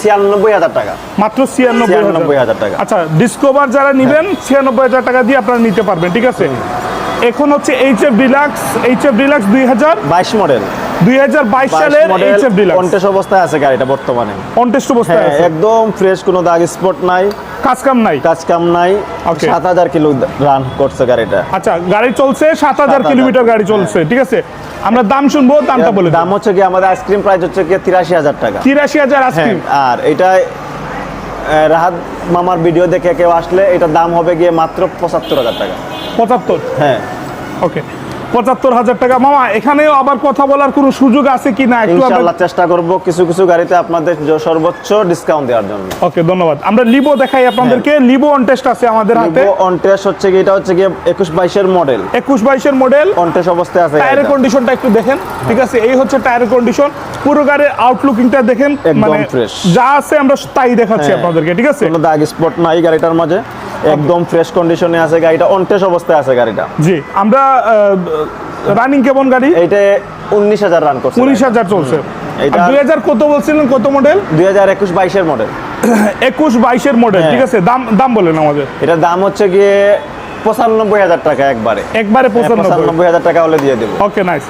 96,000 টাকা, মাত্র 96,000 টাকা। আচ্ছা, ডিসকভার যারা নেবেন 96,000 টাকা দিয়ে আপনারা নিতে পারবেন, ঠিক আছে। এখন হচ্ছে এইচএফ ডিলাক্স 22 মডেল 2022 সালের এইচএফ ডিলাক্স কন্টেস্ট অবস্থায় আছে গাড়িটা বর্তমানে। কন্টেস্ট অবস্থায় আছে, একদম ফ্রেশ, কোনো দাগ স্পট নাই, কাজ কাম নাই। নাই। Okay. 7000 কিলো রান করছে গাড়িটা। আচ্ছা, গাড়ি চলছে 7000 কিলোমিটার গাড়ি চলছে, ঠিক আছে। আমরা দাম শুনবো, দামটা বলে দাম হচ্ছে কি আমাদের আইসক্রিম প্রাইস হচ্ছে কি 83,000 টাকা। 83,000 আইসক্রিম। আর এটা রাহাত মামার ভিডিও দেখে কেউ আসলে এটার দাম হবে গিয়ে মাত্র 75,000 টাকা। 75? হ্যাঁ, ওকে, 75,000 টাকা। মামা, এখানেও আবার কথা বলার কোনো সুযোগ আছে কি না একটু ইনশাআল্লাহ চেষ্টা করব কিছু কিছু গাড়িতে আপনাদের সর্বোচ্চ ডিসকাউন্ট দেওয়ার জন্য। ওকে, ধন্যবাদ। আমরা লিবো দেখাই আপনাদেরকে। লিবো অন টেস্ট আছে আমাদের হাতে। লিবো অন টেস্ট হচ্ছে কি, এটা হচ্ছে কি 21-22 এর মডেল। 21-22 এর মডেল, অন টেস্ট অবস্থায় আছে। টায়ারের কন্ডিশনটা একটু দেখেন, ঠিক আছে। এই হচ্ছে টায়ারের কন্ডিশন, পুরো গাড়ির আউটলুকিংটা দেখেন, একদম মানে fresh। যা আছে আমরা তাই দেখাচ্ছি আপনাদেরকে, ঠিক আছে। কোনো দাগ স্পট নাই গাড়িটার মাঝে, একদম ফ্রেশ কন্ডিশনে আছে গাড়িটা, অন টেস্ট অবস্থায় আছে গাড়িটা। জি, আমরা রানিং কেমন গাড়ি? এইটা 19,000 রান করছে। 19,000 চলছে। এটা 2000 কত বলছিলেন, কত মডেল? 2021-22 এর মডেল। 21-22 এর মডেল, ঠিক আছে। দাম বলেন আমাদের। এটার দাম হচ্ছে গিয়ে 95,000 টাকা একবারে। 95,000 95,000 টাকা হলে দিয়ে দেবো। ওকে, নাইস।